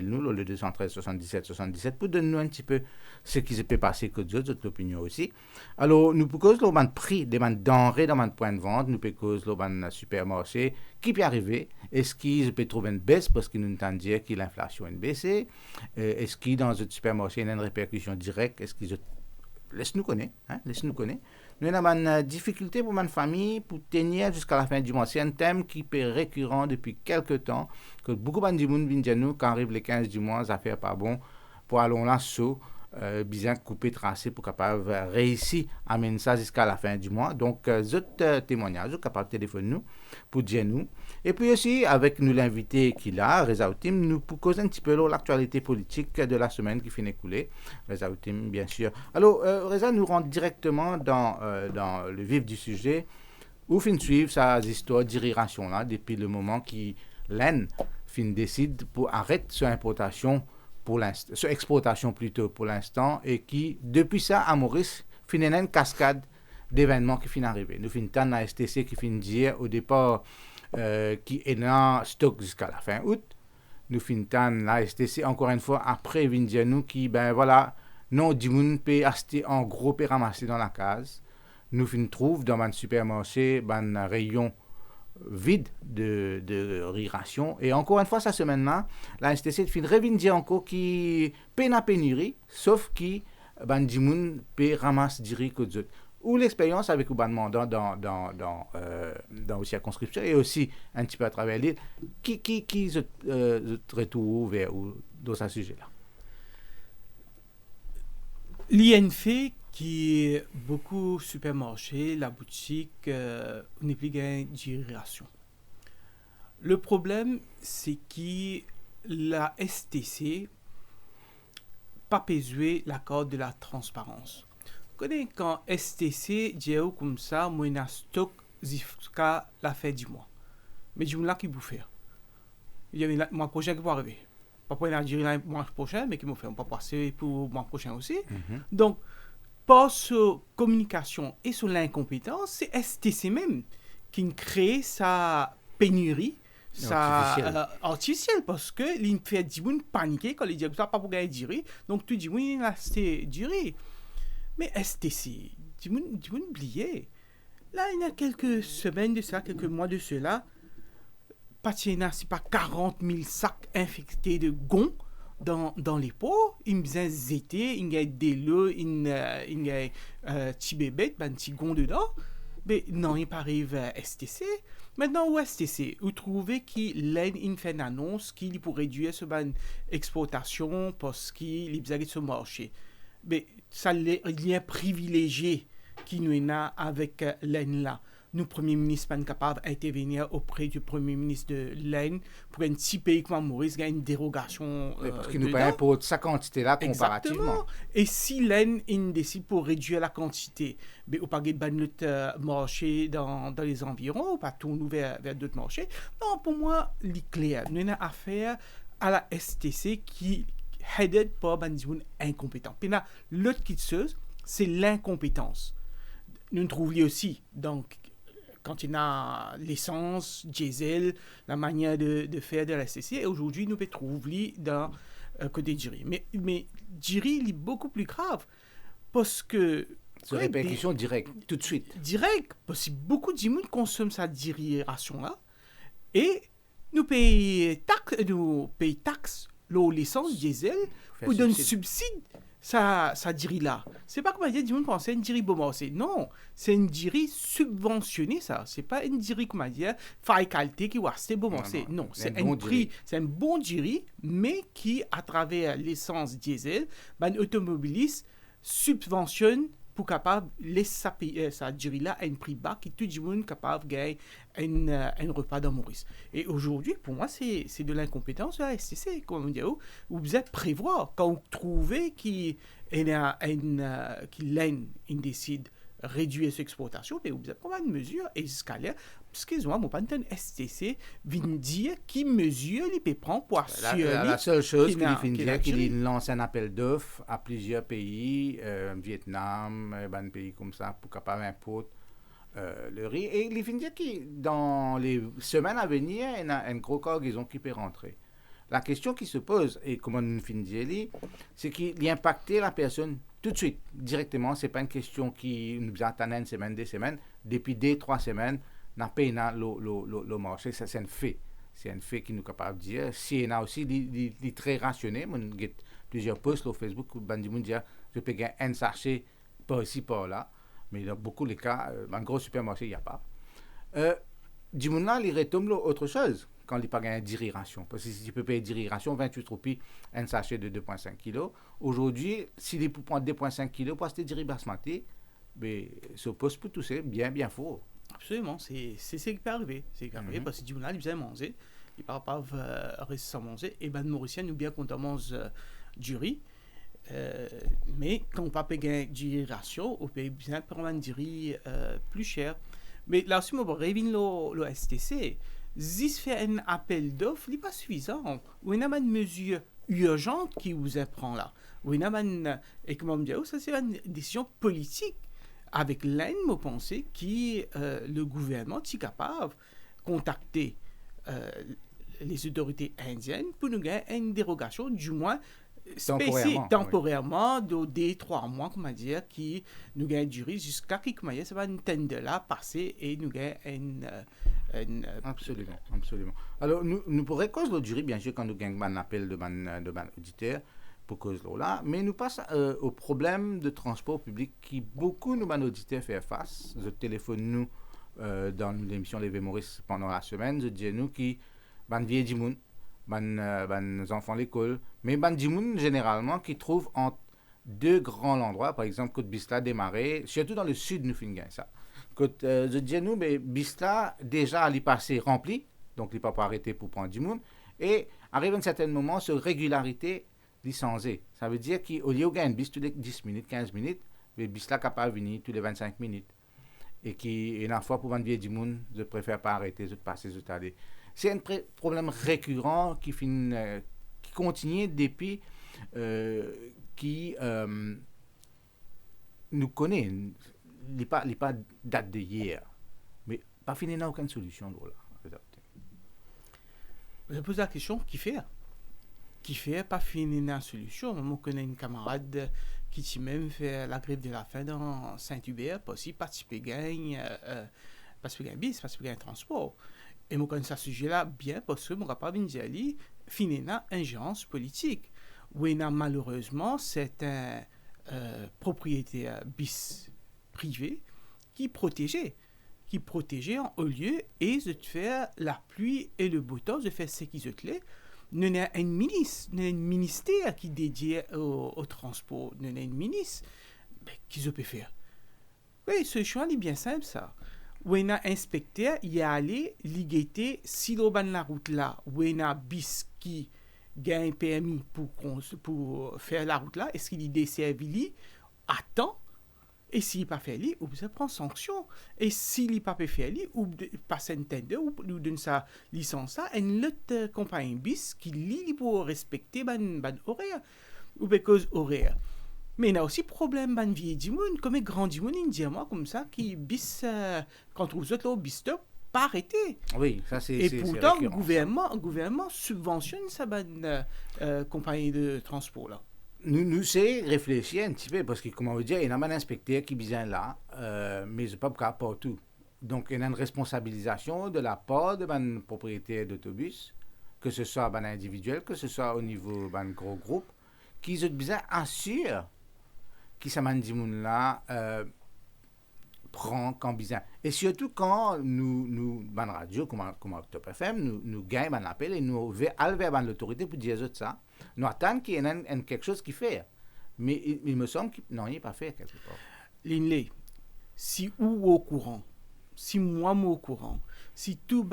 nous, le 213 77 77, pour donner nous un petit peu ce qui se peut passer que d'autres opinions aussi. Alors, nous pouvons causer le prix des denrées dans le point de vente, nous pouvons causer le supermarché, qui peut arriver, est-ce qu'il peut trouver une baisse parce qu'il nous entend dire que l'inflation est baissée, est-ce qu'il dans un supermarché il y a une répercussion directe, est-ce qu'ils laisse-nous connaître, hein, laisse-nous connaître. Nous avons une difficulté pour ma famille pour tenir jusqu'à la fin du mois. C'est un thème qui est récurrent depuis quelques temps, que beaucoup de gens viennent dire nous, quand arrive les 15 du mois, ça fait pas bon, pour aller là, saut, bien couper, tracer, pour capable réussir à mener ça jusqu'à la fin du mois. Donc, autres témoignages, vous capable de téléphoner nous, pour dire nous. Et puis aussi, avec nous l'invité qu'il a, Reza Outim, nous pour causer un petit peu l'actualité politique de la semaine qui finit d'écouler. Reza Outim, bien sûr. Alors, Reza nous rentre directement dans le vif du sujet, où fin suivre sa histoire d'irrigation là, depuis le moment qui l'Aisne fin décide pour arrêter son importation pour l'instant, son exportation plutôt pour l'instant, et qui, depuis ça, à Maurice, fin une cascade d'événements qui fin arriver. Nous fin tant la STC qui fin dire au départ qui est dans stock jusqu'à la fin août. Nous finissons la STC encore une fois après venir nous qui ben voilà non du monde peut acheter en gros peut ramasser dans la case. Nous finissons trouve dans un supermarché un rayon vide de ration et encore une fois cette semaine-là la STC finit revenir encore qui peine à pénurie sauf qui ben du monde peut ramasser du riz que d'autres ou l'expérience avec le mandat dans aussi la conscription et aussi un petit peu à travers l'île, qui se retrouve vers dans ce sujet-là. L'INF qui est beaucoup supermarché, la boutique, n'est plus gain d'irrigation. Le problème, c'est que la STC pas pésué l'accord de la transparence. Quand STC dit comme ça, moi j'ai stock jusqu'à la fin du mois. Mais je me là qui vous faire. Il y a le mois prochain qui va arriver. Pas pour dire le mois prochain, mais qui me fait. On peut passer pour le mois prochain aussi. Donc, par sur communication et sur l'incompétence, c'est STC même qui crée sa pénurie. Artificielle parce que il fait du monde paniquer quand il dit ça pas pour gagner du riz. Donc tu dis oui, là c'est du riz. Mais STC, tu m'as oublié. Là, il y a quelques semaines de cela, quelques mois de cela, Patiena, c'est pas 40 000 sacs infectés de gonds dans les pots. Il me disait zété, il y a des lots, il y a petit bébé, un petit gond dedans. Mais non, il arrive à STC. Maintenant, où STC, vous trouvez qu'il a fait une annonce qu'il pour réduire ce exportation parce qu'il est de ce marché. Mais ça il y a un privilégié qui nous a avec l'Aisne là. Nous, Premier ministre, pas capable d'intervenir auprès du Premier ministre de l'Aisne pour un petit pays comme Maurice, il y a une dérogation. Parce qu'il nous paye pour sa quantité-là comparativement. Exactement. Et si l'Aisne décide pour réduire la quantité, mais au pas de notre marché dans les environs, ou pas tourner vers d'autres marchés, non, pour moi, c'est clair. Nous avons affaire à la STC qui headed par des gens incompétents. Puis là, l'autre quitteuse, c'est l'incompétence. Nous trouvions aussi, donc, quand il y a l'essence, diesel, la manière de faire de la STC, et aujourd'hui, nous pouvons trouver dans côté Jiri. Mais Jiri, il est beaucoup plus grave, parce que... C'est répercussion directe, tout de suite. Direct, parce que beaucoup de gens consomment cette Jiri-ration-là, et nous payons taxes l'essence diesel ou d'un subside ça dirait là. C'est pas comme dire du monde pense une dirie bomassé. Non, c'est une dirie subventionnée ça. C'est pas une dirie comme dire faille qualité qui va c'est bomassé. Non, c'est un prix, c'est un bon dirie mais qui à travers l'essence diesel, ben automobiliste subventionne pour capable laisser sa dirie là à un prix bas qui tout le monde capable gagner un repas dans Maurice. Et aujourd'hui, pour moi, c'est de l'incompétence de la STC, comme on dit, où vous êtes prévoir quand vous trouvez qu'il décide réduire son exportation, mais vous êtes prendre une mesure escalaire, parce qu'ils ont pas une STC vient dire qui mesure les peut prendre pour assurer. La seule chose qu'il vient dire, qu'il lance un appel d'offres à plusieurs pays, Vietnam, un pays comme ça, pour capable importer le riz. Et il vient dire que dans les semaines à venir, il y a une grosse cargaison qui peut rentrer. La question qui se pose, et comment nous finissons, c'est qu'il impacte la personne tout de suite, directement. Ce n'est pas une question qui nous attend une semaine, des semaines. Depuis 2-3 semaines, on a payé le marché. Ça, c'est un fait. C'est un fait qui nous est capable de dire. Si on a aussi des très rationné, on a plusieurs posts sur Facebook où on dit je peux gagner un sachet par ici, par là. Mais dans beaucoup de cas, dans un gros supermarché, il n'y a pas. Dis-moi, il retombe autre chose quand il n'y a pas gagné 10 rations. Parce que si tu peux payer 10 rations, 28 roupies, un sachet de 2,5 kg. Aujourd'hui, s'il est pour prendre 2,5 kg pour acheter 10 basmati, ben, ce poste peut tousser bien fort. Absolument, c'est ce qui peut arriver. C'est ce qui peut arriver parce que du coup, il vient manger, il ne pas rester sans manger. Et ben, Mauricien, nous bien qu'on mange du riz. Mais quand on ne peut pas payer 10 rations, on peut bien prendre du riz plus cher. Mais là aussi, moi, je reviens le STC. Si fait un appel d'offres, il n'est pas suffisant. Il y a une mesure urgente qui vous apprend là. Il y a une, et comment dire, ça c'est une décision politique. Avec l'aide, je pense, qui le gouvernement est capable de contacter les autorités indiennes pour nous gagner une dérogation, du moins temporairement de 3 mois, comment dire, qui nous gagne du risque jusqu'à ce ça va une $10 passer et nous gagne une Absolument. Alors, nous pourrions cause le jury, bien sûr, quand nous gagnons un appel de ban auditeur pour cause là, mais nous passons au problème de transport public qui beaucoup nous ban auditeurs font face. Je téléphone nous dans l'émission Levé Maurice pendant la semaine, je dis nous qui ban vieux du monde, ban enfants à l'école, mais ban du monde généralement qui trouvent entre deux grands endroits, par exemple Côte Bisla démarré, surtout dans le sud nous finissons ça. Je dis nous, mais Bisla déjà il passé rempli, donc il ne peut pas arrêter pour prendre du monde, et arrive à un certain moment sur régularité licenciée. Ça veut dire qu'au lieu de gagner bis tous les 10 minutes, 15 minutes, mais Bisla capable de venir tous les 25 minutes. Et qui, une fois pour vendre du monde, je préfère pas arrêter, je passer, je aller. C'est un problème récurrent qui continue depuis qui nous connaît. Il n'est pas date de hier, mais pas fini n'a aucune solution là. Je pose la question, qui fait pas fini n'a solution. Moi, je connais une camarade qui même fait la grève de la faim dans Saint-Hubert pour aussi participer gagne bis, participer gagne transport. Et moi, connais ce sujet-là bien parce que mon capable d'Indiali finit n'a ingérence politique. Oui, malheureusement, c'est un propriétaire bis privé qui protégeait en haut lieu et de faire la pluie et le beau temps, de faire ce qui se plaît. Nous avons un ministère qui est dédié au transport. Nous avons un ministre qui se peut faire. Oui, ce choix est bien simple, ça. Où on a un inspecteur, il est allé liguer si l'on ban la route là, où on a bis qui gagne un permis pour faire la route là, est-ce qu'il est desservi à temps? Et s'il n'est pas fait, on peut prendre sanction. Et s'il n'est pas fait, ou passer un tender, ou donner sa licence à une autre compagnie bis qui lit pour respecter ban horaire, ou cause horaire. Mais il y a aussi problème ban vieux du monde, comme grand du monde indiennement comme ça, qui bis, quand vous êtes là au bis top, pas arrêté. Oui, ça c'est. Et pourtant, le gouvernement subventionne sa compagnie de transport là. Nous c'est réfléchir un petit peu parce que, comment vous dire, il y a un inspecteur qui vient là, mais c'est pas le cas partout. Donc, il y a une responsabilisation de la part de un propriétaire d'autobus, que ce soit un individuel, que ce soit au niveau d'un gros groupe, qui se bien assure qui ça m'a dit là prend quand besoin. Et surtout quand nous ban radio comme Top FM, nous gagnons un appel et nous allons vers l'autorité pour dire ça. Nous attendons qu'il y ait quelque chose qui fait. Mais il me semble qu'il n'y a pas fait quelque part. Linley, si ou au courant, si moi au courant, si tout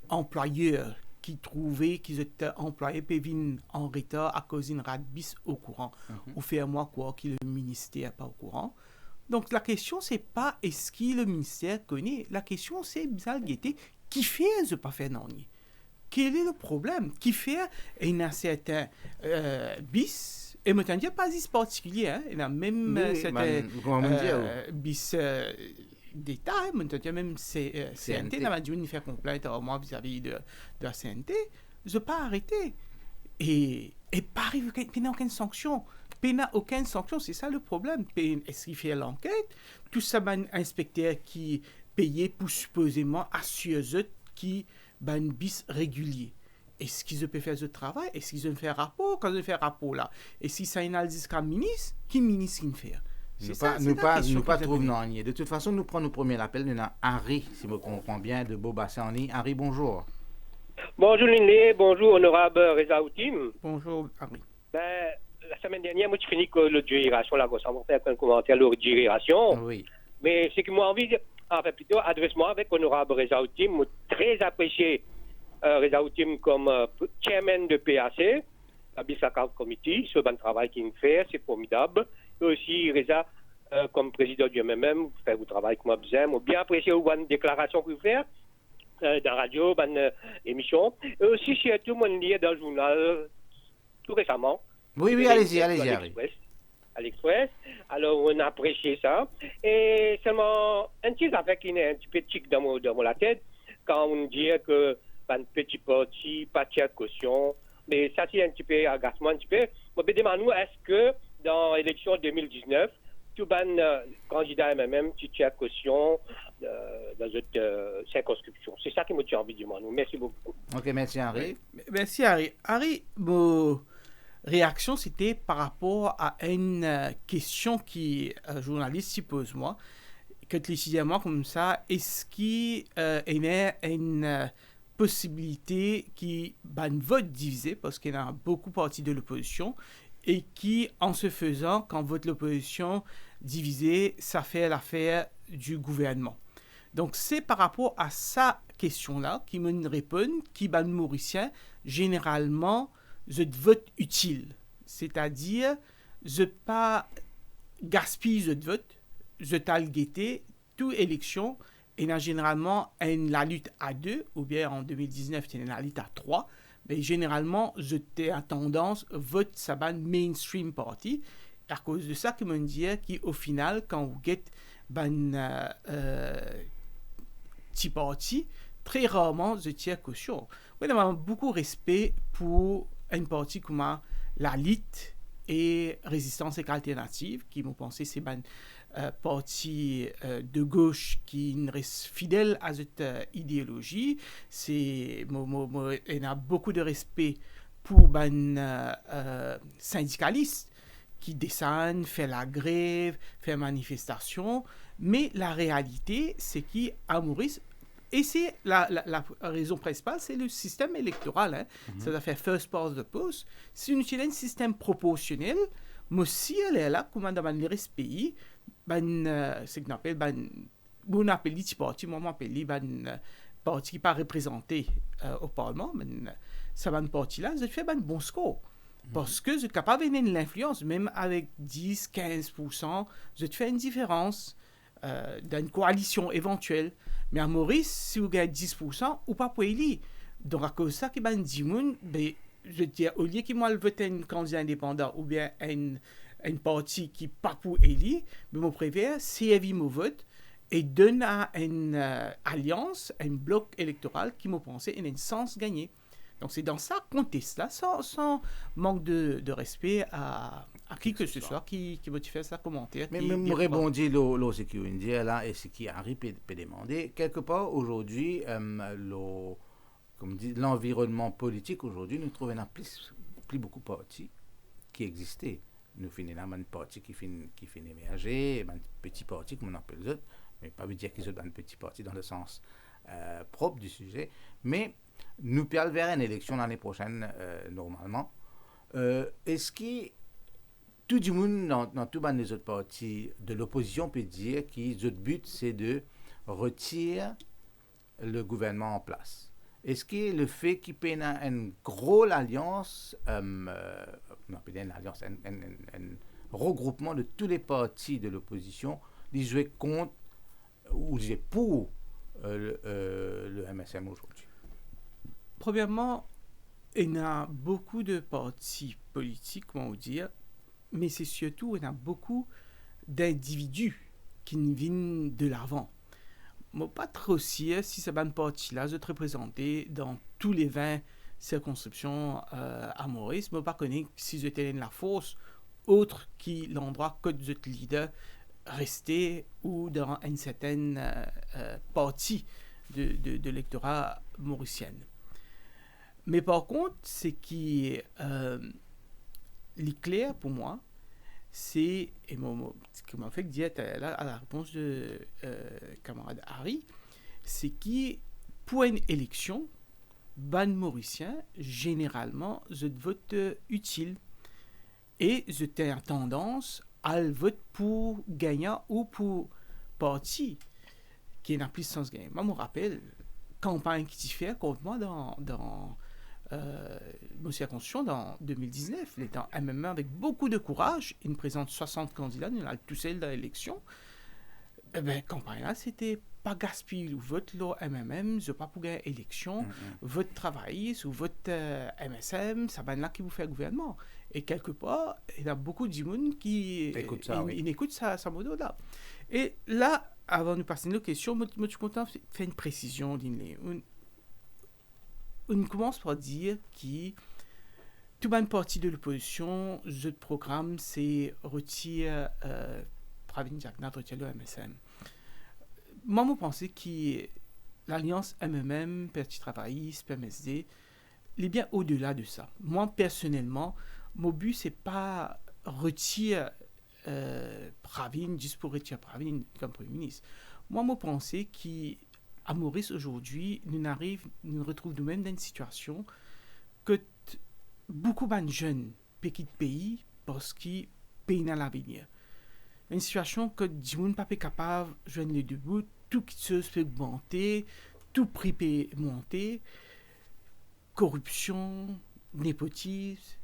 employeur qui trouvait qu'ils étaient employés peut venir en retard à cause d'une radbis au courant, ou faire moi quoi que le ministère n'est pas au courant. Donc la question c'est pas est-ce que le ministère connaît, la question c'est qui fait ce pas faire non. Quel est le problème? Qui fait il y a certains bis, et maintenant il n'y a pas de particulier, hein? Il y a même certains bis d'État, maintenant il y a même CNT, il y a dû faire complainte à moi vis-à-vis de la CNT, je pas arrêté. Et pas arrivé, il n'y a aucune sanction. Il n'y a aucune sanction, c'est ça le problème. Est-ce qu'il fait l'enquête? Tout ça, ben, inspecteur qui payé pour supposément assurer qui ben bis régulier. Est-ce qu'ils peuvent faire ce travail? Est-ce qu'ils ont fait rapport? Quand ils ont fait rapport là, et si ça n'a jusqu'à ministre, qui ministre qui fait? Nous pas trouver non. De toute façon, nous prenons le premier appel. Nous avons Harry, si je comprends bien, de Beaubassin en ligne. Harry, bonjour. Bonjour Linné, bonjour honorable Reza Outim. Bonjour Harry. Ben, la semaine dernière, moi, j'ai fini que le duration, là, ça va faire un commentaire sur la duration. Oui. Mais c'est que moi, envie de, enfin, plutôt, adresse-moi avec honorable Reza Outim. Moi, très apprécié Reza Outim comme chairman de PAC, la Bissaka Committee, ce bon travail qu'il fait, c'est formidable. Et aussi, Reza, comme président du MMM, vous faites votre travail comme moi, j'aime. Bien apprécié une déclaration que vous faites. Dans la radio, dans l'émission. Et aussi, surtout, moi, je dans le journal tout récemment. Oui, allez-y, Harry. À l'Express. Alors, on a apprécié ça. Et seulement, un petit affaire qui est un petit peu tic dans la tête, quand on dit que un petit parti, pas de caution, mais ça, c'est un petit peu agacement, un petit peu. Moi, je demande-nous, est-ce que dans l'élection 2019, tout le candidat MMM, tu tiens caution dans cette circonscription. C'est ça qui me tient envie de demander. Merci beaucoup. Ok, merci Harry. Merci Harry. Harry, mon réaction, c'était par rapport à une question qui un journaliste pose moi, que décidément comme ça, est-ce qu'il y a une possibilité qui un vote divisé, parce qu'il y a beaucoup de partis de l'opposition, et qui, en se faisant, quand vote l'opposition divisée, ça fait l'affaire du gouvernement. Donc, c'est par rapport à sa question-là qui me répond, qui, ben, mauricien, généralement, je vote utile. C'est-à-dire, je pas gaspille je vote, je t'al guetter, toute élection, et là, généralement, la lutte à 2, ou bien en 2019, c'est la lutte à 3, mais généralement, j'étais à tendance vote ça ban mainstream party. À cause de ça, que me dire qu'au final, quand vous get petit parti, très rarement je tiens caution. Oui, on a beaucoup de respect pour un parti comme la LIT et Résistance et Alternative, qui m'ont pensé c'est un parti de gauche qui reste fidèle à cette idéologie. On a beaucoup de respect pour syndicalistes qui descendent, font la grève, font manifestation. Mais la réalité, c'est qu'à Maurice, et c'est la raison principale, c'est le système électoral. Hein. Ça doit faire first past the post. Si on utilise un système proportionnel, mais aussi elle est là, comme dans les restes pays, c'est qu'on appelle, on appelle les partis, moi, on appelle les partis qui ne sont pas représentés au Parlement, ça va un parti là, je fais un bon score. Parce que je suis capable de l'influence, même avec 10-15%, je te fais une différence dans une coalition éventuelle. Mais à Maurice, si vous gagnez 10%, ou pas pour élire. Donc, à cause de ça, ben, je dis, au lieu qu'il m'a voté un candidat indépendant ou bien un parti qui pas pour élire, mais mon préfère, c'est mon vote et donne à une alliance, un bloc électoral qui m'a pensé en un sens gagné. Donc, c'est dans ça qu'on teste là, sans manque de respect à qui que ce soit qui va te faire ça commentaire. Mais je répondis ce qui veut dire là et ce qui arrive peut demander. Quelque part, aujourd'hui, comme dit, l'environnement politique, aujourd'hui, nous trouvons plus beaucoup de partis qui existaient. Nous finissons un parti qui finit émerger, un petit parti, comme on appelle les autres, mais pas veut dire qu'ils ont un petit parti dans le sens propre du sujet, mais nous allons vers une élection l'année prochaine, normalement. Est-ce que tout le monde dans tous les autres partis de l'opposition peut dire que notre but, c'est de retirer le gouvernement en place? Est-ce que le fait qu'il y ait une grosse alliance, un regroupement de tous les partis de l'opposition, ils jouent contre ou ils jouent pour le MSM aujourd'hui? Premièrement, il y a beaucoup de partis politiques, comment dire, mais c'est surtout, il y a beaucoup d'individus qui viennent de l'avant. Moi, pas trop sûr si ce ban parti-là, je te représenter dans tous les 20 circonscription à Maurice, mais pas connaître si j'étais dans la force autre que l'endroit que vous êtes leader resté ou dans une certaine partie de l'électorat mauricien. Mais par contre, ce qui est clair pour moi, c'est, et ce qui m'a fait dire là, à la réponse de camarade Harry, c'est que pour une élection, ban mauricien, généralement, je vote utile. Et j'étais en tendance à le voter pour gagnant ou pour parti qui n'a plus de sens gagner. Moi, je me rappelle, campagne qui s'y fait contre moi dans ma circonscription dans 2019. Il était en MME avec beaucoup de courage. Il me présente 60 candidats, il a tout seul dans l'élection. Eh bien, campagne là, c'était pas gaspiller le vote là, MMM, je pas pour gagner élection, vote travail, ou vote MSM, ça va là qui vous fait gouvernement. Et quelque part, il y a beaucoup de monde qui écoute ça, écoute ça modo là. Et là, avant de passer à nos questions, moi, je suis content de faire une précision. On commence par dire que toute bonne partie de l'opposition, le programme, c'est retire Pravin Jagnat, retire le MSM. Moi, je pense que l'alliance MMM, Parti travailliste, PMSD, est bien au-delà de ça. Moi, personnellement, mon but, c'est pas retirer Pravin juste pour retirer Pravin comme Premier ministre. Moi, je pense qu'à Maurice, aujourd'hui, nous retrouvons nous-mêmes dans une situation que beaucoup de jeunes quittent le pays parce qu'ils payent dans l'avenir. Une situation que les gens ne sont pas capables de joindre les deux bouts, tout qui se fait augmenter, tout prix peut monter, corruption, népotisme,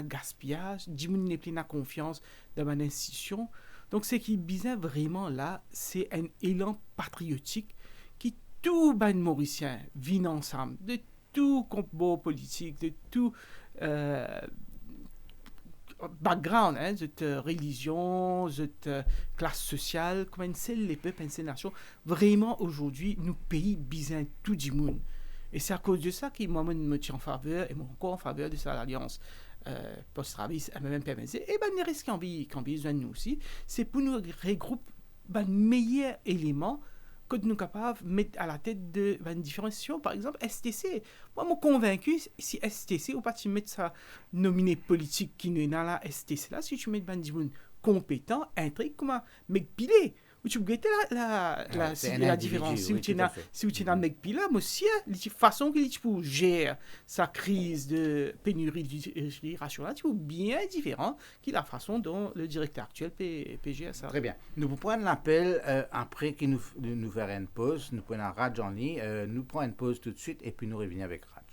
gaspillage, les gens n'ont plus confiance dans une institution. Donc, ce qui est bizarre vraiment là, c'est un élan patriotique qui tout les Mauriciens vivent ensemble, de tout combat politique, de tout background, cette religion, cette classe sociale, comme les peuples, les nations, vraiment aujourd'hui, nous pays bizarres tout du monde. Et c'est à cause de ça que moi, je me tiens en faveur, et moi encore en faveur de cette alliance post-travail, même PMSD, et les risques qu'on besoin de nous aussi, c'est pour nous regrouper les meilleurs éléments que nous sommes capables de mettre à la tête de différentes institutions. Par exemple, STC. Moi, je suis convaincu, si STC, ou pas tu mets ça nominé politique qui n'est dans la STC là, si tu mets des gens compétents, intrigues, comment McPilé, où tu peux guetter la différence. Si tu as McPilé, moi aussi, la façon qu'il pour gérer sa crise de pénurie de rationnelle, tu bien différent que la façon dont le directeur actuel PGS ça. Très bien. Nous vous prenons l'appel après que nous faire une pause. Nous prenons Raj en ligne. Nous prenons une pause tout de suite et puis nous revenons avec Raj.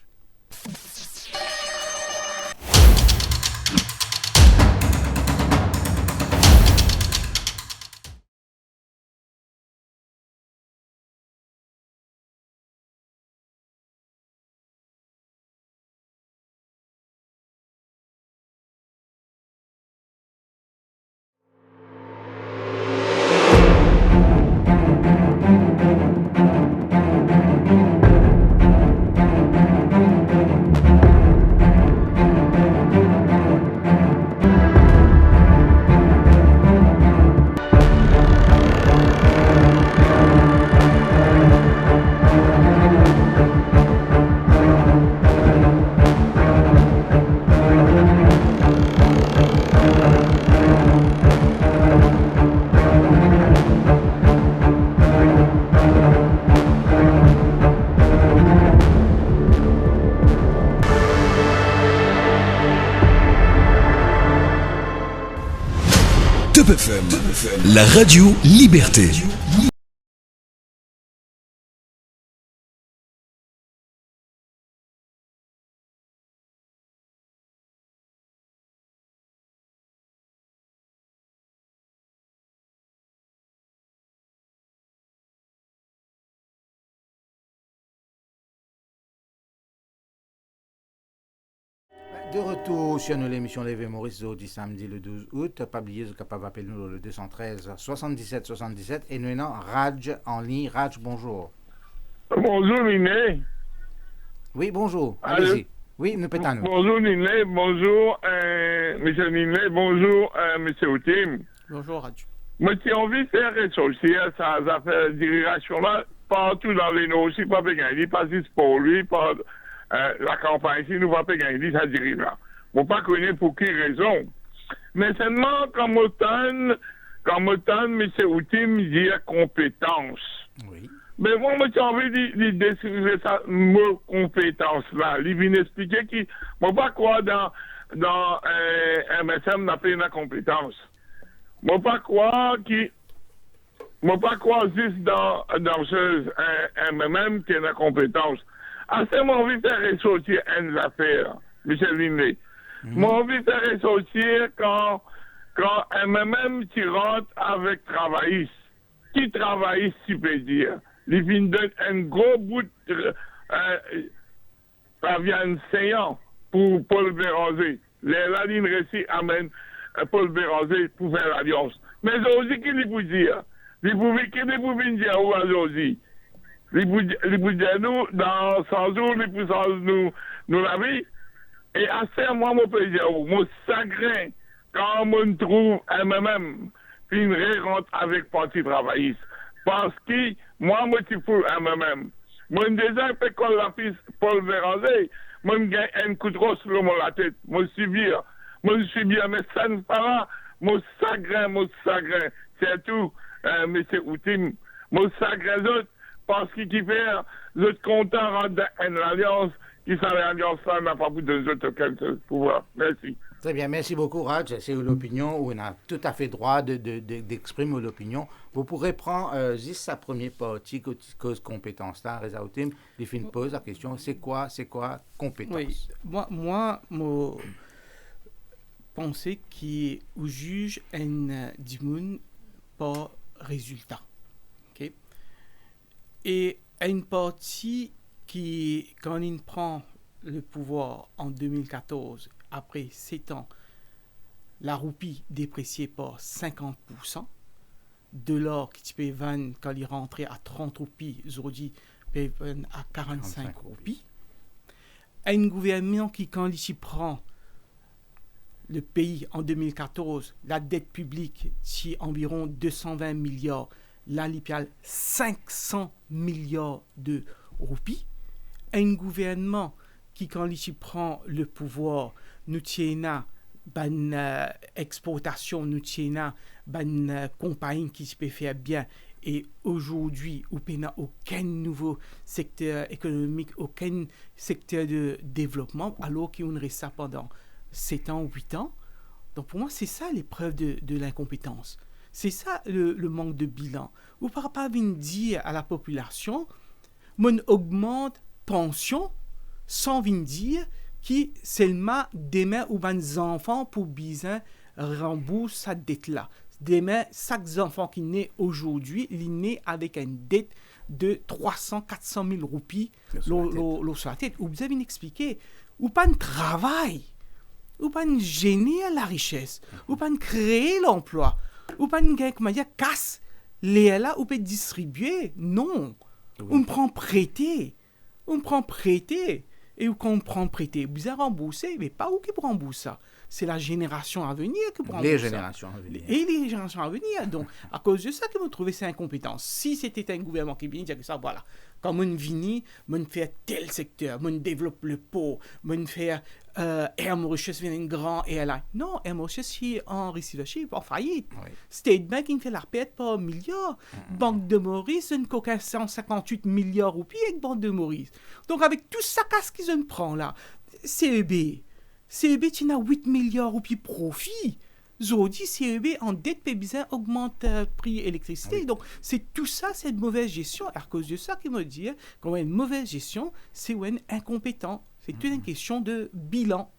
Top FM, la radio Liberté. De retour sur l'émission Levé Maurice du samedi le 12 août. Pas oublier, vous capable d'appeler nous le 213 77 77 et nous avons Raj en ligne. Raj, bonjour. Bonjour, Miné. Oui, bonjour. Allô? Allez-y. Oui, nous pétons. Bonjour Ninley, bonjour M. Ninley, bonjour M. Outim. Bonjour, Radio. Moi, j'ai envie de faire ressortir ça affaire d'immigration-là partout dans les nos aussi, pas gagner, pas juste pour lui, pas la campagne ici, nous va pas gagner, ça dérive là. Bon, pas connaître pour qui raison. Mais seulement quand m'automne, M. Outim dit compétence. Oui. Mais moi, j'ai envie de décrire ça, mot compétence-là. Il vient expliquer qu'il ne va pas croire dans MSM, n'a pas une compétence. Je ne pas croire juste dans ce MMM qui a une compétence. À ce moment, j'ai envie de faire ressortir une affaire, Michel Linley. J'ai envie de faire ressortir quand MMM tu rentres avec travailliste. Qui travailliste, tu peux dire? Il vient donner un gros bout de viande saillant pour Paul Béranger. La ligne récit amène Paul Béranger pour faire l'alliance. Mais aujourd'hui, qu'est-ce qu'il peut dire? Il peut dire aujourd'hui? Il peut dire nous, dans 100 jours, il peut nous la vie. Et à ça, moi, je peux dire, mon chagrin, quand on trouve MMM, puis une rentre avec Parti travailliste. Parce que moi, je suis pour MMM. Moi, déjà, je peux la fille Paul Béranger, moi, je gagne un coup de rose sur la tête. Moi, je suis bien, mais ça ne pas là. Mon chagrin, c'est tout, M. Outim. Mon chagrin, parce qu'il fait, vous êtes content de une alliance, qui s'en alliance-là n'a pas besoin de autres quelques pouvoirs. Merci. Très bien, merci beaucoup, Raj. C'est l'opinion où on a tout à fait droit d'exprimer l'opinion. Vous pourrez prendre juste sa première partie, cause compétence là, Reza Outim, il fait une pause, la question, c'est quoi compétence? Oui, moi, penser qu'il juge un dimoun par résultat. Okay? Et une partie qui, quand il prend le pouvoir en 2014, après 7 ans, la roupie dépréciée par 50%, de l'or qui peut vendre quand il rentrait à 30 roupies, aujourd'hui peut vendre à 45 roupies. Un gouvernement qui, quand il s'y prend le pays en 2014, la dette publique, c'est environ 220 milliards, là, il y a 500 milliards de roupies. Un gouvernement qui, quand il prend le pouvoir, nous tient une exportation, nous tient une compagnie qui se peut faire bien. Et aujourd'hui, il n'y a aucun nouveau secteur économique, aucun secteur de développement, alors qu'on reste ça pendant 7 ans, 8 ans. Donc pour moi, c'est ça l'épreuve de l'incompétence. C'est ça le manque de bilan. Vous ne pouvez pas venir dire à la population, on augmente pension sans venir dire que seulement demain ou les enfants pour bien rembourser cette dette-là. Demain, chaque enfant qui naît aujourd'hui, il est né avec une dette de 300-400 000 roupies sur la tête. Ou vous avez expliqué, ou pas de travail, ou pas de générer la richesse, ou pas de créer l'emploi, ou pas de gagner, comment dire, casse les là, ou pas de distribuer. Non. On me prend prêter. Et quand on prend prêter, vous avez remboursé, mais pas où qui rembourse ça. C'est la génération à venir qui prend les générations à venir. Et les générations à venir. Donc, à cause de ça, que vous trouvez ces incompétences. Si c'était un gouvernement qui vient dire que ça, voilà, quand on vient, on fait tel secteur, on développe le pot, on fait Mauritius vient un grand airline. Non, Mauritius est en receivership, en faillite. Oui. State Bank, il fait la perte par milliard. Banque de Maurice, une coquin 158 milliards roupies avec Banque de Maurice. Donc, avec tout ça, qu'est-ce qu'ils prennent là? CEB, tu as 8 milliards roupies profit. Aujourd'hui, CEB en dette pébisin augmente le prix de l'électricité. Oui. Donc, c'est tout ça, c'est une mauvaise gestion. À cause de ça, qu'il me dit, quand une mauvaise gestion, c'est un incompétent. C'est toute une question de bilan.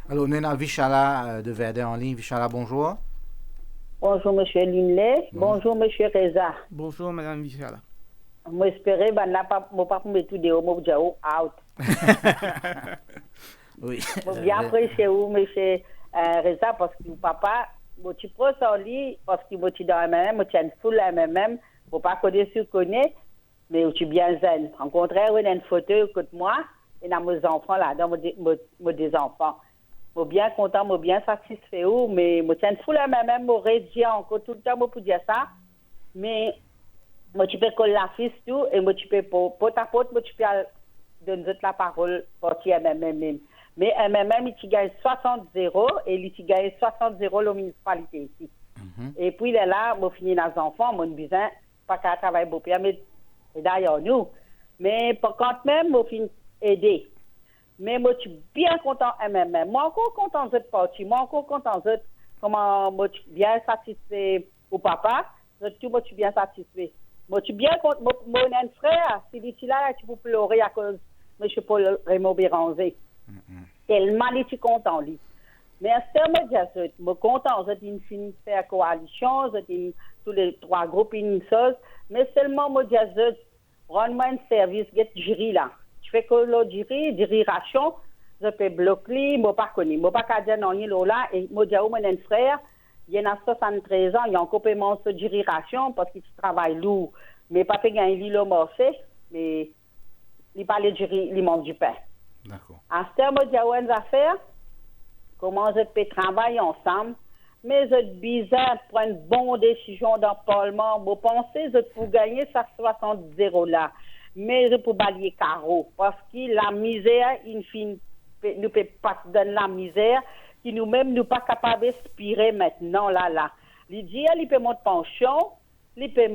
Alors, nous avons Vichala de Verdun en ligne. Vichala, bonjour. Bonjour, M. Linley. Bonjour, M. Reza. Bonjour, Mme Vichala. J'espère que je ne vais pas mettre tout de haut out. Oui. Je bien apprécier vous, M. Reza, parce que papa, je prends ça en lit, parce que je suis dans MMM, je suis en full MMM, je ne pas connaître ce que je connais, mais je suis bien zen. En contraire, il y a une photo de moi, et dans mes enfants là-dedans, des enfants. Je suis bien content, je suis bien satisfait, mais je tiens fou là même, je rédige encore tout le temps, je peux dire ça. Mais je peux coller la fille tout, et je peux porte à porte, je peux donner la parole pour MMM. Mais MMM, il gagne 60-0 et il gagne 60-0 la municipalité ici. Et puis là, je finis dans les enfants, je me dis, pas qu'à travailler beaucoup, mais d'ailleurs nous. Mais par contre même, je finis aider. Mais je suis bien content MMM. Moi encore content de cette partie. Moi encore content de comment je suis bien satisfait au papa. Je suis bien satisfait. Je suis bien content. Mon frère, si d'ici là, tu peux pleurer à cause de M. Paul Raymond Béranger. Tellement je suis content, lui. Mais à ce moment-là, je suis content. Je suis faire coalition. Je suis tous les 3 groupes, une chose. Mais seulement, je rends-moi un service, get jury là. Je fais que le jury ration, je peux bloquer, je ne pas connaître. Je ne pas dire non, là, et je dis à mon frère, il y a 73 ans, il y a encore paiement ce jury ration parce qu'il travaille lourd. Mais pas fait gagner le marché, mais il parle de jury, il mange du pain. D'accord. À ce moment, je dis à une affaire, comment je peux travailler ensemble, mais je suis bizarre pour une bonne décision dans le Parlement. Je pense que je peux gagner ça 60-0 là. Mais je peux balayer carreau. Parce que la misère, nous ne peut pas donner la misère, qui nous-mêmes ne sommes pas capables d'inspirer maintenant là. Il dit, il peut monter pension, il peut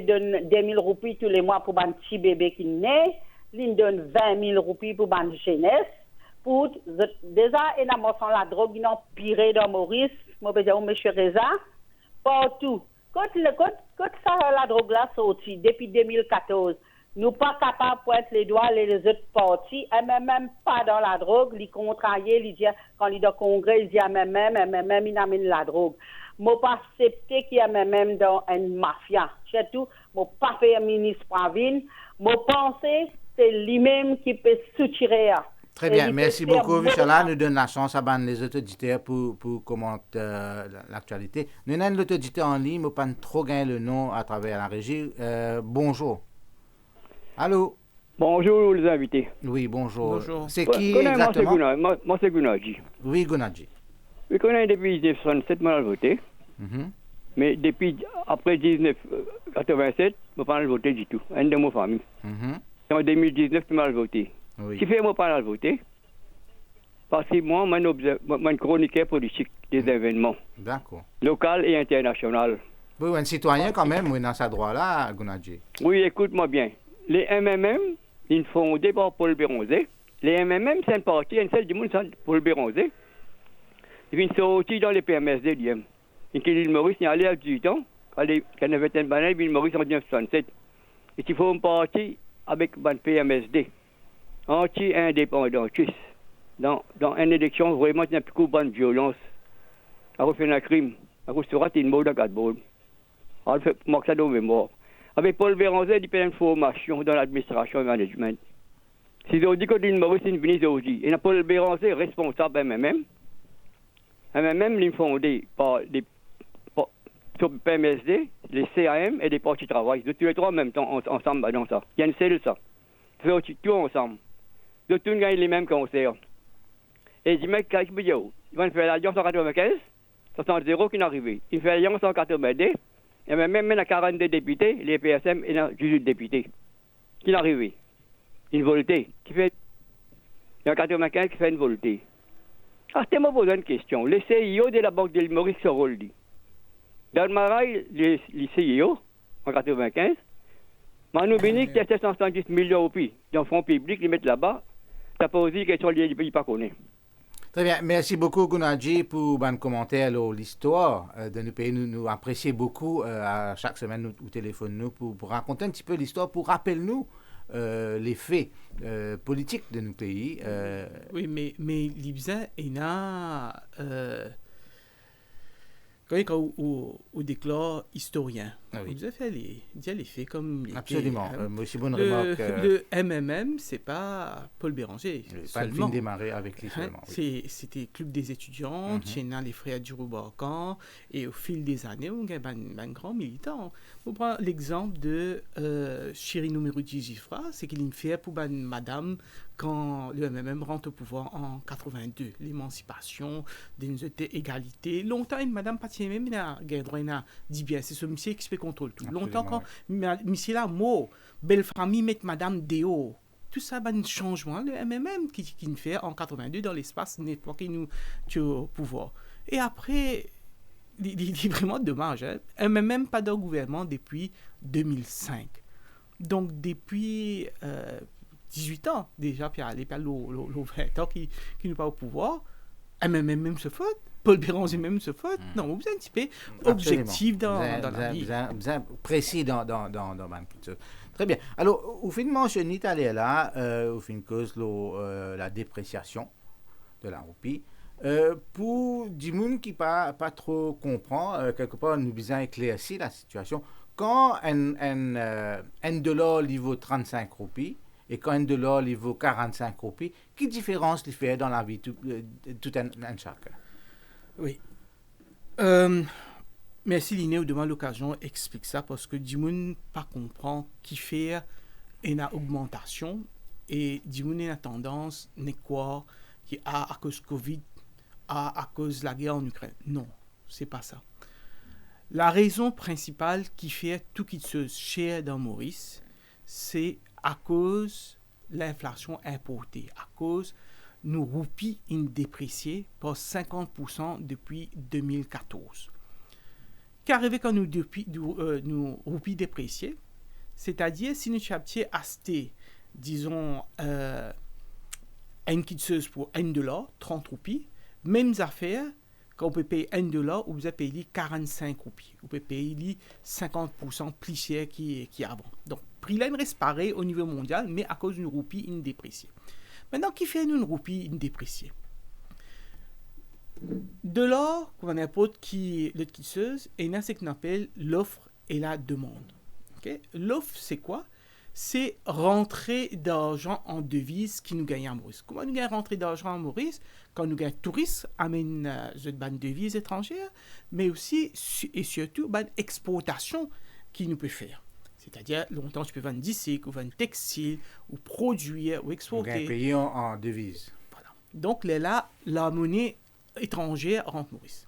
donner 2 000 roupies tous les mois pour un petit bébé qui naît, il donne 20 000 roupies pour une jeunesse. Déjà, il a la drogue, il a empiré dans Maurice, je peux dire, M. Reza, partout. Quand ça, la drogue là sorti, depuis 2014, nous pas capables de pointer les doigts les autres partis, et même pas dans la drogue, les contrariés, ils disent, quand ils sont au congrès, ils disent, même, ils amènent la drogue. Je pas accepté qu'il y a même dans une mafia. Surtout, je pas fait un ministre Pravin. Je pense que c'est lui-même qui peut soutirer. Très bien, merci beaucoup, Vichala. Nous donne la chance à les autres auditeurs pour commenter l'actualité. Nous avons l'autre auditeur en ligne, mais pas trop gagner le nom à travers la régie. Bonjour. Allô? Bonjour les invités. Oui, bonjour. Bonjour. C'est qui exactement? Moi c'est Gunaji. Oui, Gunaji. Je connais depuis 1967, je voté. Mais depuis après 1987, je n'ai pas voté du tout. Un de ma famille. En 2019, je n'ai voté. Oui. Qui fait moi pas voter? Parce que moi, je suis chroniqueur politique des événements. D'accord. Local et international. Oui, un citoyen quand même, oui, dans sa droit là, Gunaji. Oui, écoute-moi bien. Les MMM, ils sont fondés par Paul Béranger. Les MMM, c'est un parti, un seul du monde, c'est Paul Béranger. Ils sont sortis dans les PMSD, d'hier. Et que l'île Maurice, il y allé à 18 ans. Quand il avait un banal, l'île Maurice en 1967. Et ils font un parti avec le PMSD. Anti-indépendantiste. Dans une élection, vraiment, il y a plus de violence. À cause d'un crime. À cause de une mort dans 4 balles. Alors, il faut ça dans mémoire. Avec Paul Béranger, il y a une formation dans l'administration et le management. Si on dit que l'île Maurice est venue aujourd'hui, et Paul Béranger est responsable MMM. MMM est fondé par les PMSD, les CAM et les partis de travail. De tous les 3 en même temps, ensemble, dans ça. Il y a une cellule, ça. Ils font tout ensemble. De tout le monde les mêmes conseils. Et je dis, mec, qu'est-ce que ils vont faire l'alliance en 95, 60-0 qui est arrivé. Ils font l'alliance en 92, et même il y a 42 députés, les PSM, et 18 députés. Qui est arrivé? Une volonté. Qui fait. Il y a 95 qui fait une volonté. Ah, c'était moi poser une question. Les CIO de la Banque de l'île Maurice se rôle dit. Dans le marais, les CIO, en 95, Manu Binic, il y a 770 millions de roupies dans le fonds public, ils mettent là-bas. Ça pose une question liée, il ne pas connaître. Très bien. Merci beaucoup, Gunaji, pour votre commentaire sur l'histoire de nos pays. Nous apprécions beaucoup à chaque semaine au téléphone nous pour raconter un petit peu l'histoire, pour rappeler nous les faits politiques de nos pays. Oui, mais Libza, il y a quand on déclare historien, oui. Libza fait les faits comme les Absolument. faits, Moi aussi, bonne remarque. Le MMM, c'est pas Paul Béranger. Pas le film démarré avec lui seulement. Oui. C'était Club des étudiants, Tchéna, les frères Djourou-Barkan, et au fil des années, on a un grand militant. On prend l'exemple de Chéri numéro 10 Gifra, c'est qu'il est fait pour madame quand le MMM rentre au pouvoir en 82, l'émancipation, l'égalité. Longtemps, madame Paty même a dit bien, c'est ce monsieur qui se fait contrôle tout. Absolument, Longtemps, quand monsieur là, mot, belle famille, met madame Déo. Tout ça, un changement, le MMM qui nous fait en 82 dans l'espace network nous au pouvoir. Et après, c'est vraiment dommage. Hein? MMM pas de gouvernement depuis 2005. Donc, depuis 18 ans déjà, puis à l'époque, le 20 ans qui nous pas au pouvoir, MMM se faute, Paul Béranger même se faute. Non, vous êtes un petit peu objectif dans la vie. Vous êtes précis dans ma culture. Très bien. Alors, au fin de mentionner là, au fin de cause la dépréciation de la roupie. Pour des gens qui pas trop comprend, quelque part, nous besoin éclaircir la situation. Quand un dollar il vaut 35 roupies et quand un dollar il vaut 45 roupies, quelle différence il fait dans la vie tout un chacun? Oui. Merci Liné, demande l'occasion explique ça parce que Dimoun pas comprend qui fait une augmentation et Dimoun a tendance n'est quoi qui a à cause Covid à cause de la guerre en Ukraine. Non, c'est pas ça. La raison principale qui fait tout qui se cher dans Maurice, c'est à cause de l'inflation importée, à cause nos roupies dépréciées par 50% depuis 2014. Qu'arrive quand nous roupies dépréciées, c'est-à-dire si nous avons acheté, disons, une kitseuse pour $1, 30 roupies, mêmes affaires, quand on peut payer $1, ou vous avez payé 45 roupies. Vous pouvez payer 50% plus cher qu'avant. Donc, prix là, il reste pareil au niveau mondial, mais à cause d'une roupie dépréciée. Maintenant, qui fait une roupie dépréciée? De l'or, comme n'importe qui le tisseuse, et il y a ce qu'on appelle l'offre et la demande. Okay? L'offre, c'est quoi? C'est rentrer d'argent en devise qui nous gagne en Maurice. Comment nous gagnons rentrer d'argent en Maurice? Quand nous gagnons touristes, amène une devise étrangère, mais aussi et surtout une exportation qui nous peut faire. C'est-à-dire, longtemps, tu peux vendre des cycles, ou vendre textiles, ou produire, ou exporter. Nous gagnons payé en devise. Voilà. Donc, là, la monnaie étrangère rentre Maurice.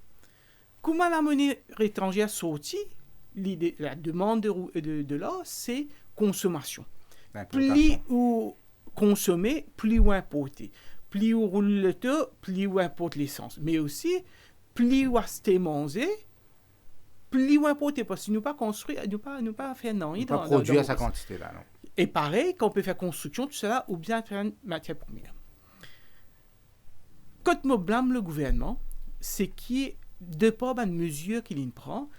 Comment la monnaie étrangère sortit? La demande de l'or, c'est consommation. Plus ou consommer, plus ou importer. Plus ou roule le taux, plus ou importe l'essence. Mais aussi, plus ou acheter manger, plus ou importer. Parce que nous pas construire, nous pas faire non. Nous pas produire sa quantité là, non. Et pareil, quand on peut faire construction, tout cela, ou bien faire une matière première. Quand je blâme le gouvernement, c'est qu'il, de par une mesure qu'il prend,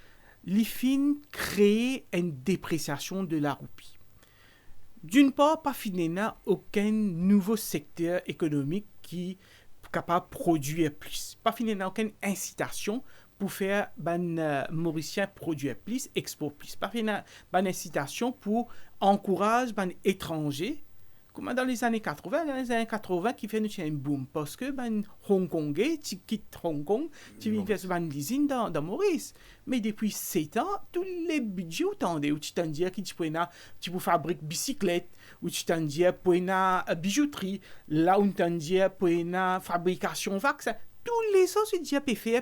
il finit créer une dépréciation de la roupie. D'une part, pas finalement aucun nouveau secteur économique qui est capable de produire plus. Pas finalement aucune incitation pour faire Mauricien produire plus, export plus. Pas finalement incitation pour encourager les étrangers. Comme dans les années 80, qui fait un boom. Parce que Hongkongais, tu quittes Hong Kong, tu viens faire une usine dans Maurice. Mais depuis 7 ans, tous les budgets où tu t'en dis que tu peux fabriquer bicyclette, ou tu t'en dis pour une bijouterie, là où tu t'en dis pour une fabrication vaccin. Tous les ans, tu dis PFR.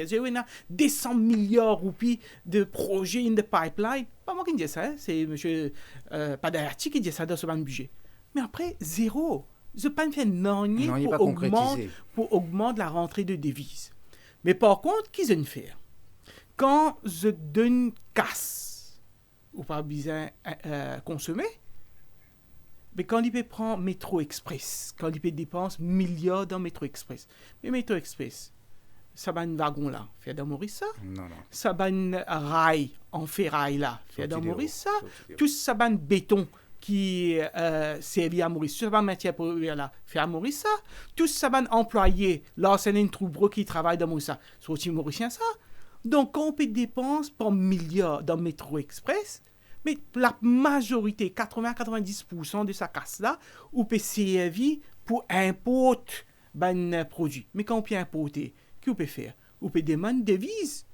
J'ai eu 200 milliards de roupies de projets in the pipeline. Pas moi qui dis ça, c'est M. Padayati qui dit ça dans ce budget. Mais après, zéro. Je n'ai pas fait pour augmenter la rentrée de devises. Mais par contre, qu'est-ce que je fais? Quand je donne casse, ou pas besoin consommer, mais quand il peut prendre Métro Express, quand il peut dépenser milliards dans Métro Express. Mais Métro Express, ça va un wagon là, fait dans Maurice ça? Non. Ça va un rail en ferraille là, fait dans Maurice ça? Tout ça va un béton qui servi à Maurice. Tout ça va matière première là, fait à Maurice ça? Tout ça va un employé, là c'est un troubreau qui travaille dans Maurice ça. C'est aussi Mauricien ça? Donc quand on peut dépenser par milliards dans Métro Express, mais la majorité, 80-90% de sa casse-là, on peut servir pour importer un produit. Mais quand on peut importer, qu'est-ce qu'on peut faire? On peut demander des devises.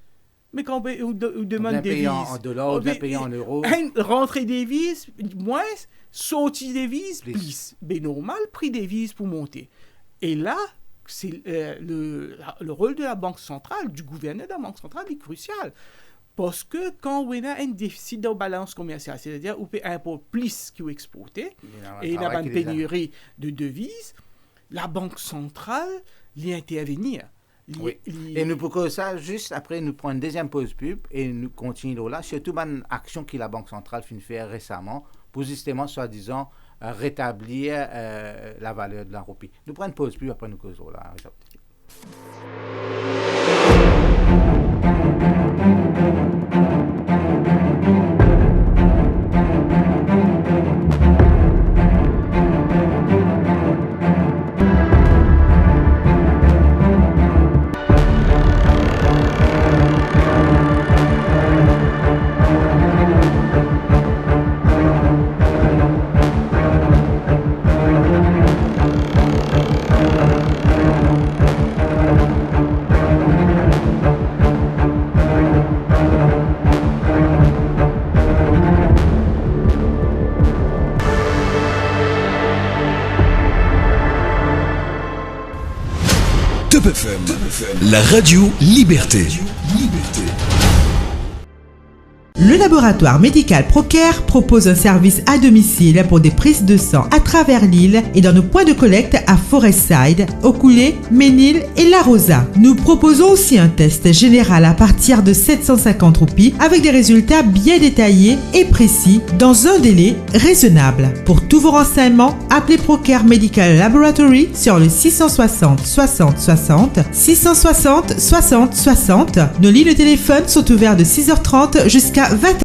Mais quand on demande bien des payé devises. en dollars, bien payé en euros. Rentrée des devises, moins, sortie des devises, Plus. plus. Mais normal, prix des devises pour monter. Et là, c'est le rôle de la Banque centrale, du gouverneur de la Banque centrale est crucial. Parce que quand on a un déficit de balance commerciale, c'est-à-dire on peut importer plus qu'il exporter, et il y a une pénurie de devises, la Banque centrale y intervenir. Oui. Et nous pour ça, juste après, nous prenons une deuxième pause pub et nous continuons là. Surtout une action que la Banque centrale vient de faire récemment pour justement, soi-disant, rétablir la valeur de la roupie. Nous prenons une pause pub après nous causons là. Top FM, la radio Liberté. Le laboratoire médical Procare propose un service à domicile pour des prises de sang à travers l'île et dans nos points de collecte à Forestside, Ocoulé, Ménil et La Rosa. Nous proposons aussi un test général à partir de 750 roupies avec des résultats bien détaillés et précis dans un délai raisonnable. Pour tous vos renseignements, appelez Procare Medical Laboratory sur le 660 60 60 660 60 60. Nos lignes de téléphone sont ouvertes de 6h30 jusqu'à 20h.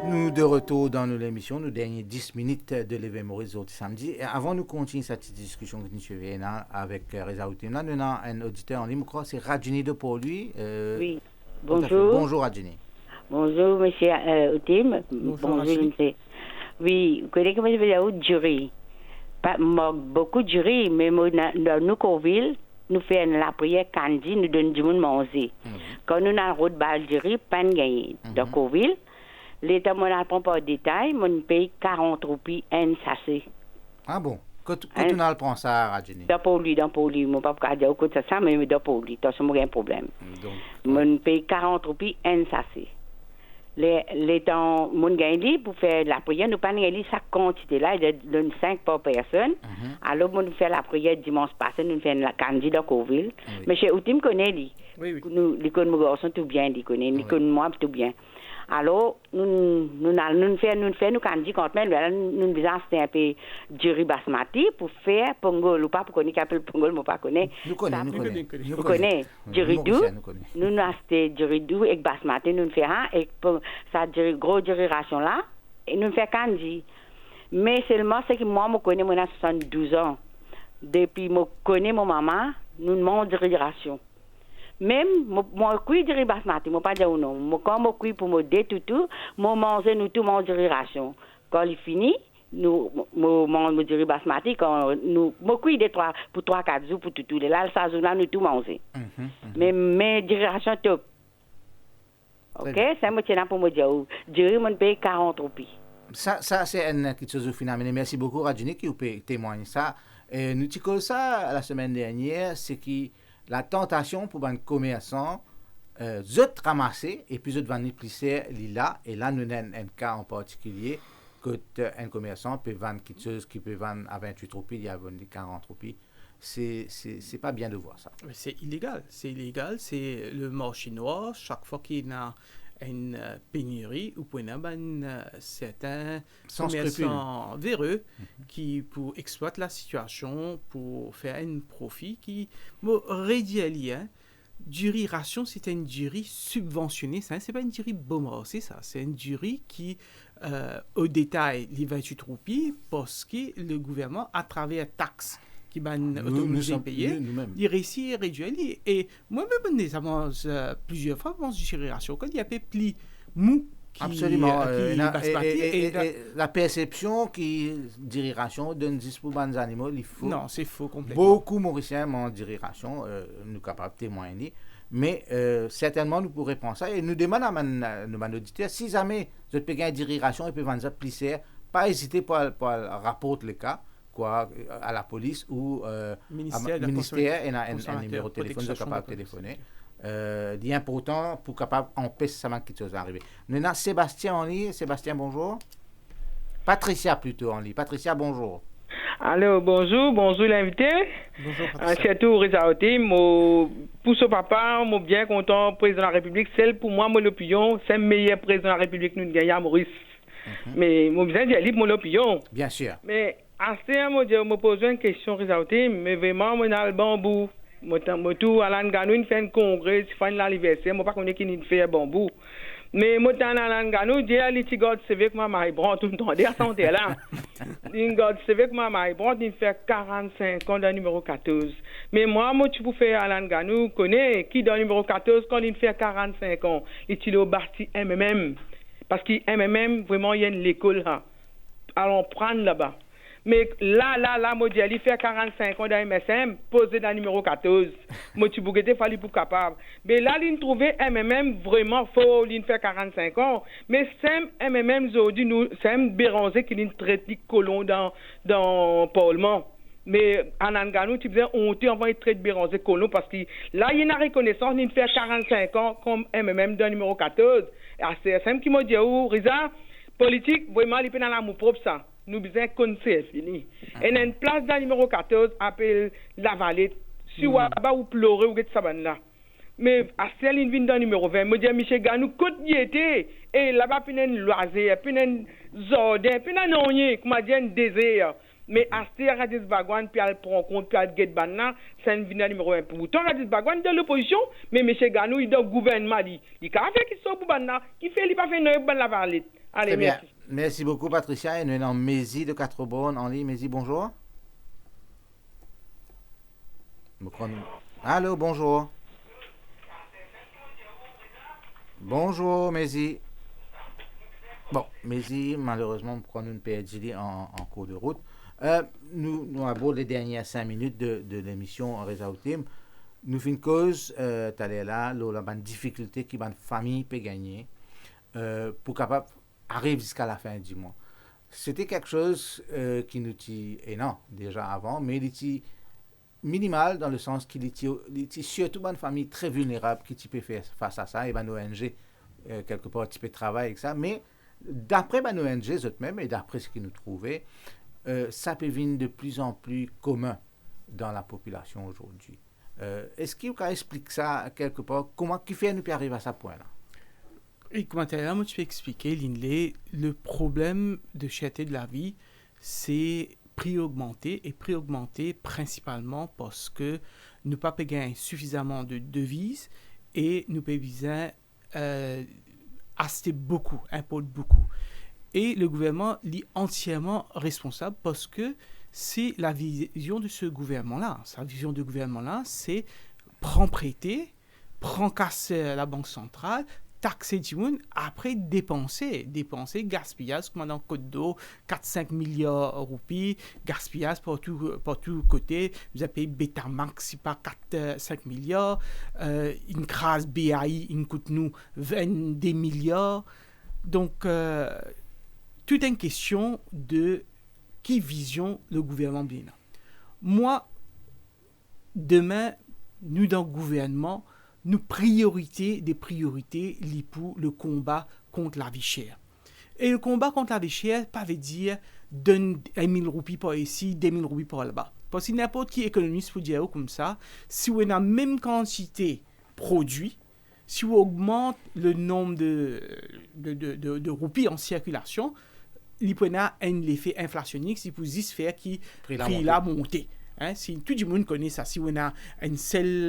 Nous de retour dans l'émission, nous derniers 10 minutes de l'événement Maurice samedi. Et avant de continuer cette discussion que nous suivons avec Reza Outim, nous avons un auditeur en ligne, je crois, c'est Rajini de Port-Louis. Oui, bonjour. Bonjour Rajini. Bonjour monsieur Outim. Bonjour, monsieur. Oui, vous connaissez comment je veux dire, jury. Pas beaucoup de jury, mais dans nous, Coville, nous faisons la prière Kandi, nous donnons du monde manger. Quand nous avons route bal jury, pas de gagner. Dans Coville, l'État mon apprend pas de détail, mon paye 40 roupies un sachet. Ah bon? Quand on a le prend ça, Rajini? Dans Poli, mon papa a dit au ça, mais dans Poli, t'as un problème. Mon paye 40 roupies un sachet. Les temps, mon gagne pour faire la prière, nous pas gagner sa quantité là, il donne 5 par personne. Alors, nous fait la prière dimanche passé, nous fait la Kandi dans Coville. Mais chez Outim connaît lui. Oui. Nous, les garçons tout bien, ils connaissent, les connaissent moi tout bien. Alors, nous faisons Kandi contre même, nous faisons un peu du riz basmati pour faire pongol ou pas, pour connaître qu'appelle pongol, moi pas connaître. Nous connaissons. Vous connaissez du riz doux. Nous avons du riz doux avec basmati, nous faisons et ça a gros duration là, et nous faisons Kandi. Mais seulement, c'est que moi, je connais, moi, 72 ans. Depuis, je connais mon maman, nous avons une duration. Même, moi, je suis basmati, je pas dire non. Quand je suis pour me détoutou, je mange nous tout mon duration. Quand il finit, nous mangeons du basmati, quand nous, je suis pour 3-4 jours pour tout. Là, ça jour là, nous tout manger. Mais duration top. Ok, c'est moi qui tiens pour me dire. Du riz, je paye 40 roupies. Ça c'est quelque chose de finalement. Merci beaucoup, Rajini, qui vous témoigne ça. Et nous disons ça la semaine dernière, c'est que la tentation pour un commerçant, zut ramasser et puis zut vendre plisser là. Et là, nous avons un cas en particulier que un commerçant peut vendre quelque chose qui peut vendre à 28 roupies, il y a vendu 40 roupies. C'est pas bien de voir ça. C'est illégal. C'est le marché noir. Chaque fois qu'il y a une pénurie ou pour certains Sans commerçants véreux qui pour exploiter la situation pour faire un profit qui réduit jury ration, c'est une jury subventionnée, ça, c'est pas une jury bombe, c'est ça, c'est une jury qui, au détail, les 28 roupies, parce que le gouvernement, à travers taxes qui van autorisé payer, il réussit à réduire. Et moi-même, nous avons plusieurs fois, dans jury ration, quand il y a peu plus mou. Absolument. Et la perception qui jury ration donne 10 pour les animaux, il faut. Non, c'est faux complètement. Beaucoup Mauriciens m'ont jury ration, nous capables de témoigner. Mais certainement, nous pourrions penser et nous demandons à nos auditeurs si jamais vous avez une jury ration et puis vendre plus cher, pas hésiter pour rapporter le cas quoi, à la police ou ministère et un numéro de téléphone de capable de téléphoner. C'est important pour capable empêcher ça quelque chose d'arriver. Maintenant, Sébastien en ligne. Sébastien, bonjour. Patricia plutôt en ligne. Patricia, bonjour. Alors, bonjour l'invité. Bonjour Patricia. Surtout Résaoté, pour ce papa, je suis bien content, président de la République. Celle pour moi, mon opinion, c'est le meilleur président de la République que nous avons à Maurice. Mais je besoin de dire mon opinion. Bien sûr. Mais assez, je me pose une question Résaoté, mais vraiment, je suis bambou. Je suis Alain Ganou, fait un congrès, il fait l'anniversaire, je ne sais pas qui il fait un bambou. Mais moi, dans Alain Ganou, j'ai un petit gars de CV que ma mère prend tout le temps. D'ailleurs, santé là. Un gars de CV que ma mère prend, il fait 45 ans dans le numéro 14. Mais moi, tu peux faire Alain Ganou, connais qui dans le numéro 14 quand il fait 45 ans. Il est au parti MMM. Parce que MMM, vraiment, il y a une école là. Allons prendre là-bas. Mais là, moi, il fait 45 ans dans MSM, posé dans le numéro 14. Moi, tu peux fallu pour capable. Mais là, il trouvait MMM vraiment faux, il fait 45 ans. Mais c'est MMM, aujourd'hui, c'est un Béranger qui traite les colons dans le Parlement. Mais en Anganou, tu faisais honte, on va traiter Béranger colon parce que là, il y a une reconnaissance, il fait 45 ans comme MMM dans le numéro 14. Et c'est simple qui m'a dit, Risa, politique, vraiment, il peut dans l'amour propre, ça. Nous besoin qu'on c'est fini. Et une place dans le numéro 14 appelle la Valette. Si vous avez ou pleurer ou quelque chose là. Mais à celle une vient dans le numéro 20, me dit Michel Ganou côte y était et là-bas puis une loisir, puis une jardin, puis un onnier, comme dit un désert. Mais à celle Radis Bagwan puis elle prend compte puis elle get banna, c'est une vient dans le numéro 1. Pourtant Radis Bagwan dans l'opposition, mais Michel Ganou il dans le gouvernement dit. Il a fait qui sont pour banna, qui fait il pas fait non la Valette. Allez, merci. Merci beaucoup, Patricia. Et nous avons Mézi de Quatre-Bornes en ligne. Mézi, bonjour. Allô, bonjour. Bonjour, Mézi. Bon, Mézi, malheureusement, nous prenons une PhD en cours de route. Nous avons les dernières 5 minutes de l'émission Résaotim. Nous faisons une cause, t'allais là, la difficulté que la famille peut gagner pour capable arrive jusqu'à la fin du mois. C'était quelque chose qui nous était énorme déjà avant, mais il était minimal dans le sens qu'il était surtout une famille très vulnérable qui peut faire face à ça, et une ONG, quelque part, tu peux travailler avec ça, mais d'après une ONG, eux-mêmes, et d'après ce qu'ils nous trouvaient, ça peut venir de plus en plus commun dans la population aujourd'hui. Est-ce qu'il vous explique ça quelque part, comment qui fait nous arriver à ce point-là? Et comment moi tu peux expliquer, Linley, le problème de cherté de la vie, c'est prix augmenté principalement parce que nous pas gagner suffisamment de devises et nous besoin acheter beaucoup, importer beaucoup. Et le gouvernement est entièrement responsable parce que c'est la vision de ce gouvernement-là. Sa vision de gouvernement-là, c'est prendre prêter, prendre casser la banque centrale, taxer du monde, après dépenser, gaspillage, comme dans Côte d'Eau, 4-5 milliards de roupies, gaspillage par tout côté, vous avez payé Betamax, c'est pas 4-5 milliards, une crase BAI, il coûte nous 22 milliards. Donc, toute une question de qui vision le gouvernement bien. Moi, demain, nous dans le gouvernement, nous des priorités liées pour le combat contre la vie chère. Et le combat contre la vie chère, pas veut dire donne 1 000 roupies par ici, 2 000 roupies par là-bas. Parce que n'importe qui économiste peut dire comme ça, si on a la même quantité de produits, si on augmente le nombre de roupies en circulation, il peut y avoir un effet inflationniste si vous dites faire qui prix la montée. Hein, si tout le monde connaît ça, si on a une seule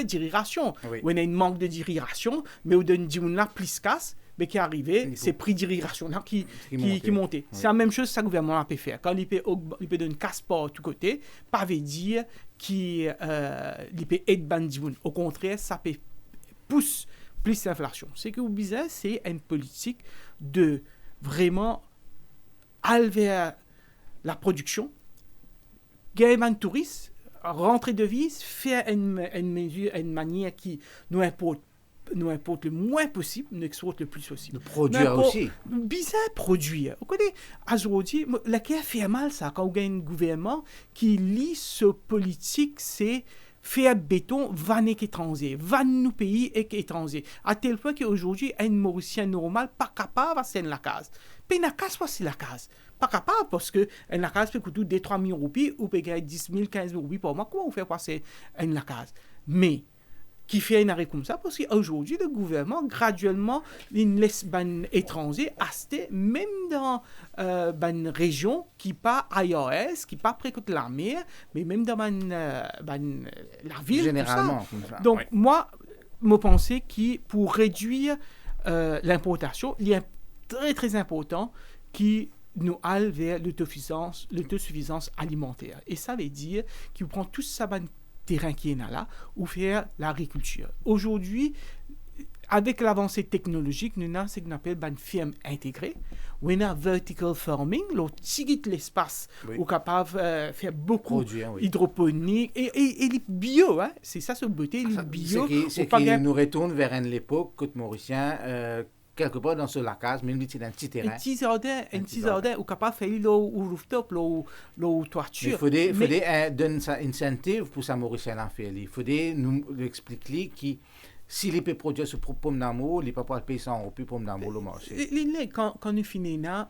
direction, on a un manque de direction, mais on donne la plus casse, mais qui est arrivé, c'est prix d'irrigation qui montait. C'est la même chose que le gouvernement peut faire. Quand il peut donner casse par tous côtés, pas veut dire qu'il peut aider Bandimoun. Au contraire, ça peut pousser plus l'inflation. C'est que vous bizarre, c'est une politique de vraiment aller vers la production, gagner un touriste, rentrer de devise, faire une manière qui nous importe le moins possible, nous exporte le plus possible. De produire aussi. Bizarre produire. Vous connaissez, aujourd'hui, laquelle fait mal ça, quand on a un gouvernement qui lit ce politique, c'est faire béton, vanner étranger, vanner nos pays et étrangers. À tel point qu'aujourd'hui, un Mauricien normal, pas capable de faire la case. Puis la case, c'est la case. Pas capable parce que la case peut coûter 2-3 000 roupies ou peut gagner 10 000, 15 000 roupies par mois. Comment on fait passer la case? Mais, qui fait un arrêt comme ça parce qu'aujourd'hui, le gouvernement, graduellement, il laisse les étrangers acheter, même dans une région qui n'est pas IRS, qui n'est pas près de la mer, mais même dans la ville. Généralement. Comme ça. Donc, moi, je pense que pour réduire l'importation, il y a très, très important qui nous aille vers l'autosuffisance alimentaire. Et ça veut dire qu'il prend tout ça terrain qui est là ou faire l'agriculture. Aujourd'hui, avec l'avancée technologique, nous avons ce qu'on appelle une ferme intégrée. On a vertical farming, l'autre tigite l'espace, on est capable de faire beaucoup hydroponique et les bio, hein, c'est ça ce beauté, les bio. C'est qui nous retourne vers une époque côte mauricien. Quelque part dans ce lacage, mais un petit terrain. Un petit jardin, ou capable de faire le rooftop, le toiture. Il faut donner une incentive pour ça Mauricien à faire. Il faut nous expliquer que s'il peut produire ce pomme d'amour, il peut pas payer 100 € pour pomme d'amour le marché. Quand nous finissons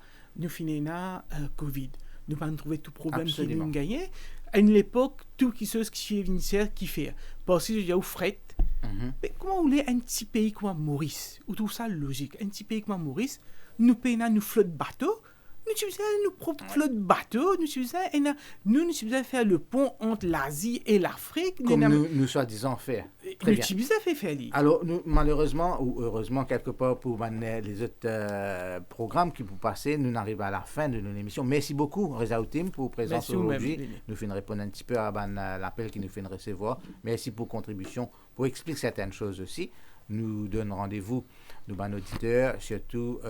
Covid, nous allons trouver tout problème qui nous gagné. À l'époque, tout qui est ministère qui fait. Parce que il y a fret. Mais comment on est un petit pays comme Maurice, ou tout ça logique, un petit pays comme Maurice, nous payons nous flotte bateau, nous utilisons nos propres flottes bateau, nous utilisons faire le pont entre l'Asie et l'Afrique. Comme nous soi-disant faire. Nous utilisons faire. Alors, malheureusement, ou heureusement, quelque part, pour les autres programmes qui vous passer, nous arrivons à la fin de notre émission. Merci beaucoup, Reza Outim, pour votre présence aujourd'hui. Nous finissons répondre un petit peu à l'appel qui nous fait recevoir. Merci pour votre contribution, pour expliquer certaines choses aussi. Nous donnons rendez-vous, nos auditeurs, surtout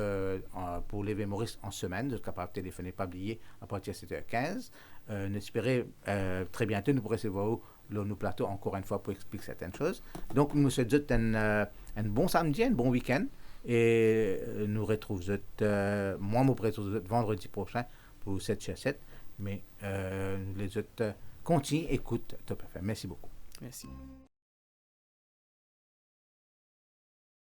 pour l'événement Maurice en semaine. Vous êtes capable de téléphoner, pas oublier, à partir de 7h15. Nous espérons très bientôt nous pourrons recevoir nos plateaux encore une fois pour expliquer certaines choses. Donc, nous souhaitons un bon samedi, un bon week-end. Et nous retrouvons, moi, je retrouve vendredi prochain pour 7h7. Mais les autres continuent, écoutent Top FM. Merci beaucoup. Merci.